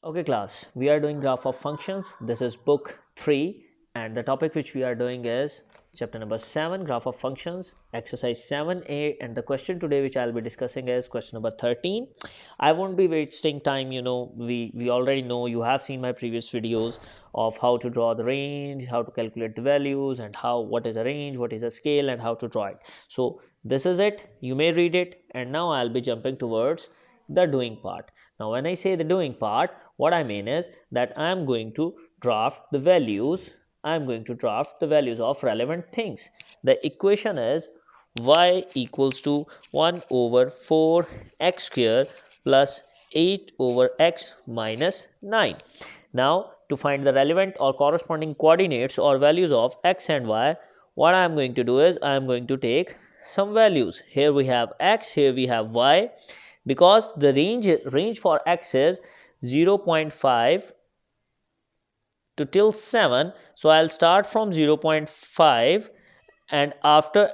Okay class, we are doing graph of functions. This is book 3 and the topic which we are doing is chapter number 7, graph of functions, exercise 7a, and the question today which I'll be discussing is question number 13. I won't be wasting time, we already know, you have seen my previous videos of how to draw the range, how to calculate the values, and what is a range, what is a scale, and how to draw it. So this is it, you may read it, and now I'll be jumping towards the doing part. Now when I say the doing part, what I mean is that I am going to draft the values of relevant things. The equation is y equals to 1 over 4 x square plus 8 over x minus 9. Now to find the relevant or corresponding coordinates or values of x and y, what I am going to do is I am going to take some values. Here we have x, here we have y. Because the range for x is 0.5 to till 7, so I'll start from 0.5, and after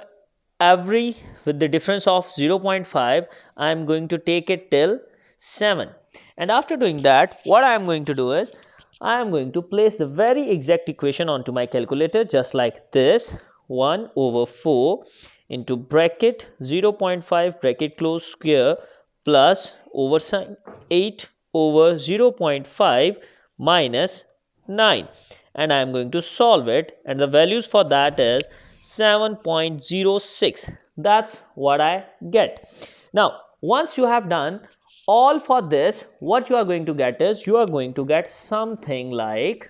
every with the difference of 0.5 I am going to take it till 7. And after doing that, what I am going to do is I am going to place the very exact equation onto my calculator, just like this: 1 over 4 into bracket 0.5 bracket close square plus over sign 8 over 0.5 minus 9, and I am going to solve it, and the values for that is 7.06. That's what I get. Now once you have done all for this, what you are going to get is you are going to get something like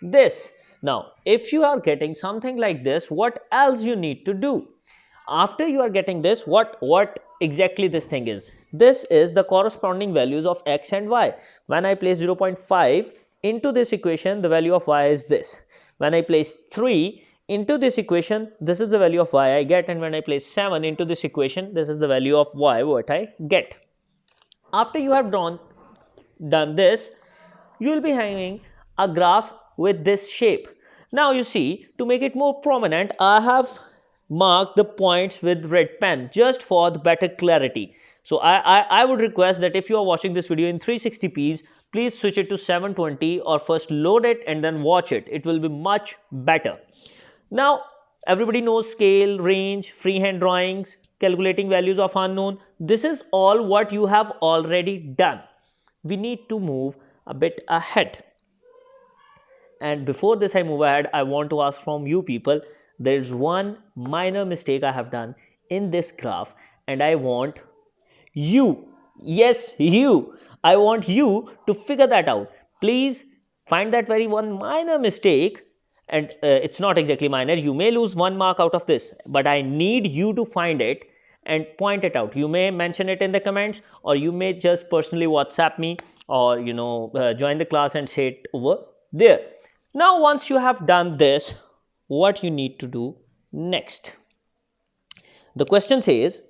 this. Now if you are getting something like this, what else you need to do? After you are getting this, what exactly this thing is? This is the corresponding values of x and y. When I place 0.5 into this equation, the value of y is this. When I place 3 into this equation, this is the value of y I get, and when I place 7 into this equation, this is the value of y what I get. After you have done this, you will be having a graph with this shape. Now you see, to make it more prominent, I have marked the points with red pen just for the better clarity. So I would request that if you are watching this video in 360p's, please switch it to 720, or first load it and then watch it. It will be much better. Now everybody knows scale, range, freehand drawings, calculating values of unknown. This is all what you have already done. We need to move a bit ahead. And before this I move ahead, I want to ask from you people, there is one minor mistake I have done in this graph, and I want you, yes you, I want you to figure that out. Please find that very one minor mistake, and it's not exactly minor, you may lose 1 mark out of this, but I need you to find it and point it out. You may mention it in the comments, or you may just personally WhatsApp me, or join the class and say it over there. Now once you have done this, what you need to do next? The question says,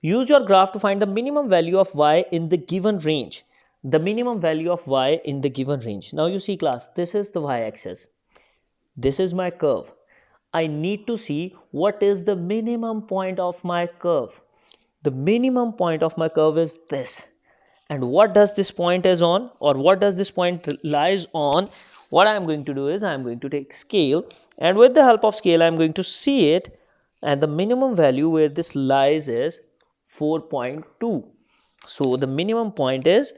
use your graph to find the minimum value of y in the given range. The minimum value of y in the given range. Now you see class, this is the y-axis. This is my curve. I need to see what is the minimum point of my curve. The minimum point of my curve is this. And what does this point is on, or what does this point lies on? What I am going to do is I am going to take scale, and with the help of scale I am going to see it, and the minimum value where this lies is 4.2. So the minimum point is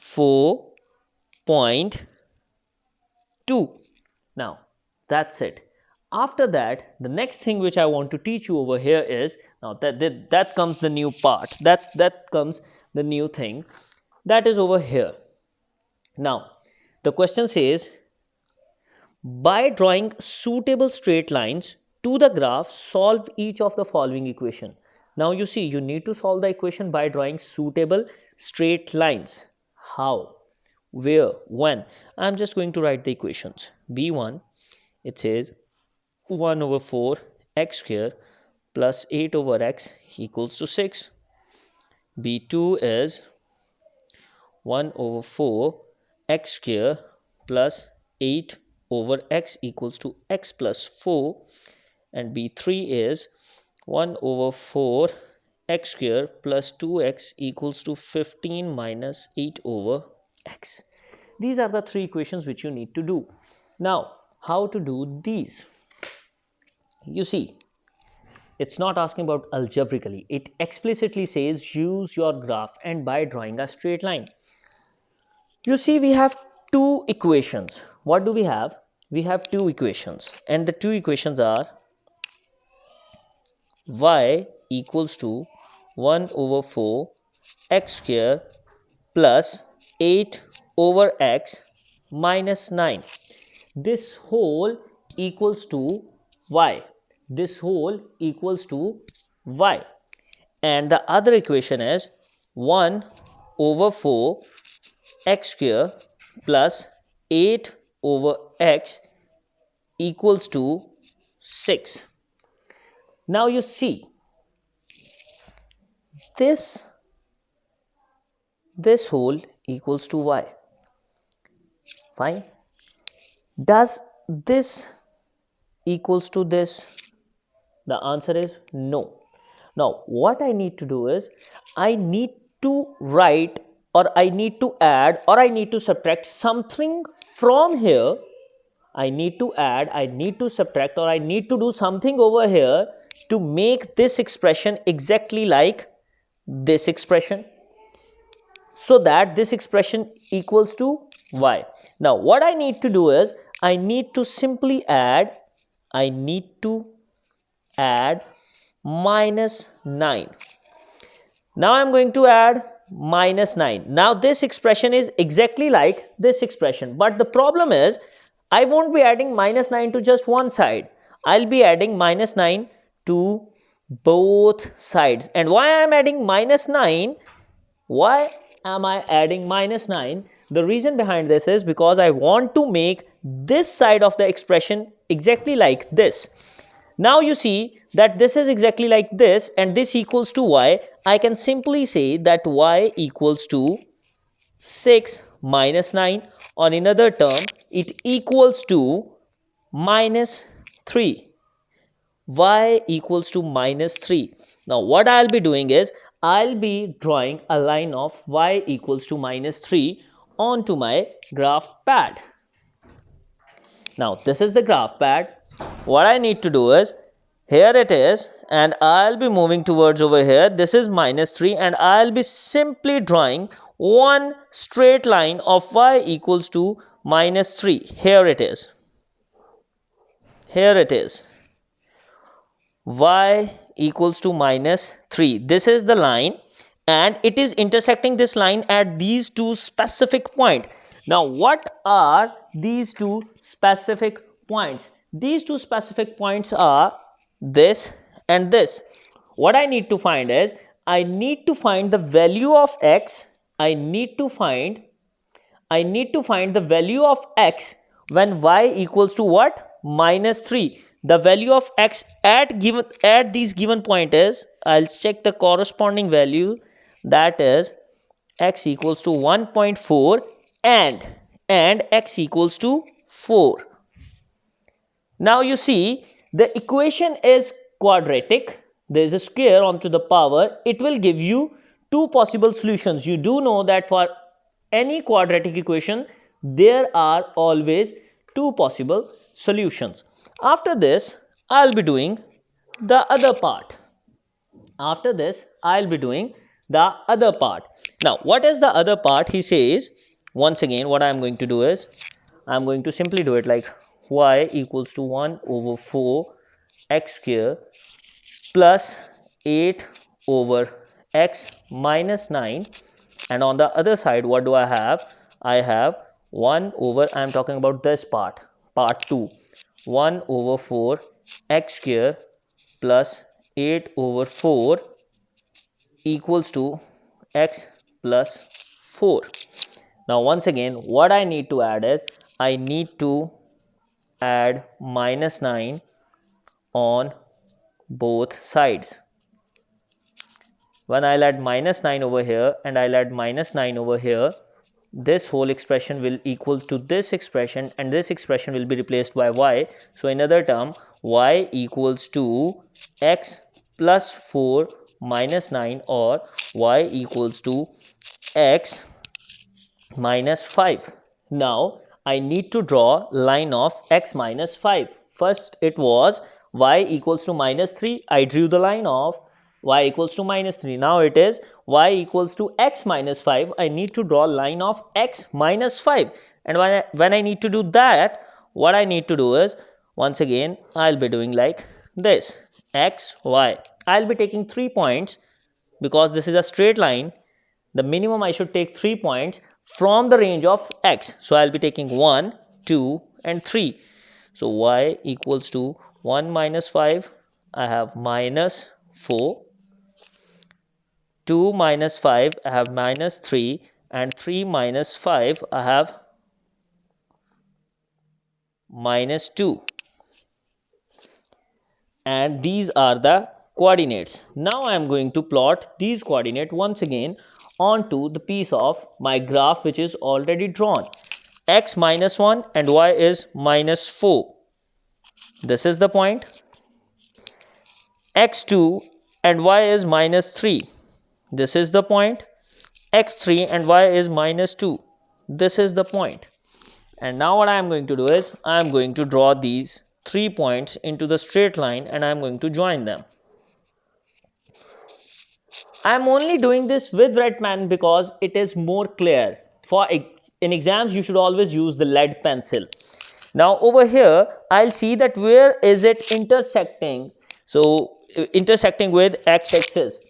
4.2. Now that's it. After that, the next thing which I want to teach you over here is, now that comes the new part, that comes the new thing that is over here. Now the question says, by drawing suitable straight lines to the graph, solve each of the following equation. Now you see, you need to solve the equation by drawing suitable straight lines. How, where, when? I'm just going to write the equations. B1, it says 1 over 4 x square plus 8 over x equals to 6. B2 is 1 over 4 x square plus 8 over x equals to x plus 4, and B3 is 1 over 4 x square plus 2x equals to 15 minus 8 over x. These are the three equations which you need to do. Now, how to do these? You see, it's not asking about algebraically. It explicitly says use your graph and by drawing a straight line. You see, we have two equations. What do we have? We have two equations, and the two equations are y equals to 1 over 4 x square plus 8 over x minus 9. This whole equals to y. This whole equals to y. And the other equation is 1 over 4 x square plus 8 over x equals to 6. Now you see, this whole equals to y. Fine. Does this equals to this? The answer is no. Now what I need to do is, I need to write, or I need to add, or I need to subtract something from here. I need to add, I need to subtract, or I need to do something over here to make this expression exactly like this expression, so that this expression equals to y. Now what I need to do is, I need to simply add, minus 9. Now I am going to add minus 9. Now this expression is exactly like this expression, but the problem is, I won't be adding minus 9 to just one side. I'll be adding minus 9 to both sides. And why I am adding minus 9? Why am I adding minus 9? The reason behind this is because I want to make this side of the expression exactly like this. Now you see that this is exactly like this, and this equals to y. I can simply say that y equals to 6 minus 9, or in another term, it equals to minus 3. Y equals to minus 3. Now what I'll be doing is, I'll be drawing a line of y equals to minus 3 onto my graph pad. Now this is the graph pad. What I need to do is, here it is, and I'll be moving towards over here. This is minus 3, and I'll be simply drawing one straight line of y equals to minus 3. Here it is. Here it is. Y equals to minus 3. This is the line, and it is intersecting this line at these two specific points. Now what are these two specific points? These two specific points are this and this. What I need to find is, I need to find the value of x. I need to find the value of x when y equals to what? Minus 3. The value of x at these given point is, I'll check the corresponding value, that is x equals to 1.4 and x equals to 4. Now you see, the equation is quadratic. There is a square onto the power. It will give you two possible solutions. You do know that for any quadratic equation, there are always two possible solutions. After this, I'll be doing the other part. Now, what is the other part? He says, once again, what I'm going to do is, I'm going to simply do it like y equals to 1 over 4 x square plus 8 over x minus 9. And on the other side, what do I have? I have 1 over, I am talking about this part 2, 1 over 4 x square plus 8 over 4 equals to x plus 4. Now once again, what I need to add is, I need to add minus 9 on both sides. When I'll add minus 9 over here and I'll add minus 9 over here, this whole expression will equal to this expression, and this expression will be replaced by y. So in other term, y equals to x plus 4 minus 9, or y equals to x minus 5. Now I need to draw line of x minus 5. First it was y equals to minus 3. I drew the line of y equals to minus 3. Now it is y equals to x minus 5. I need to draw line of x minus 5. And when I need to do that, what I need to do is, once again, I'll be doing like this. X, y. I'll be taking 3 points because this is a straight line. The minimum I should take 3 points from the range of x. So I'll be taking 1, 2 and 3. So y equals to 1 minus 5. I have minus 4. 2 minus 5, I have minus 3. And 3 minus 5, I have minus 2. And these are the coordinates. Now I am going to plot these coordinates once again onto the piece of my graph which is already drawn. X minus 1 and y is minus 4. This is the point. X2 and y is minus 3. This is the point. X3 and y is minus 2. This is the point. And now what I am going to do is, I am going to draw these 3 points into the straight line and I am going to join them. I am only doing this with red pen because it is more clear. In exams, you should always use the lead pencil. Now over here, I'll see that where is it intersecting. So intersecting with x-axis.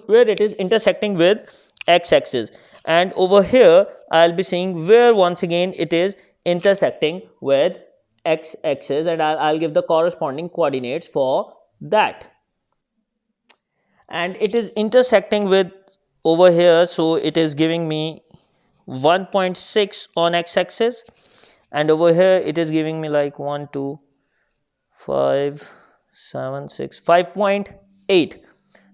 Where it is intersecting with x-axis. And over here, I'll be seeing where once again it is intersecting with x-axis, and I'll give the corresponding coordinates for that. And it is intersecting with over here, so it is giving me 1.6 on x-axis, and over here it is giving me like 1 2 5 7 6 5.8.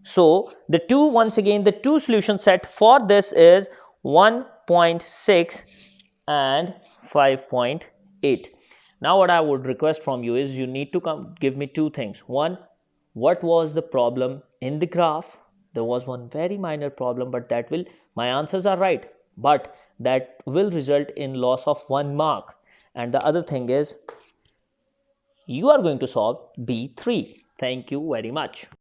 So the two, once again, the two solution set for this is 1.6 and 5.8. Now what I would request from you is, you need to give me two things. One, what was the problem in the graph? There was one very minor problem, but my answers are right, but that will result in loss of 1 mark. And the other thing is, you are going to solve B3. Thank you very much.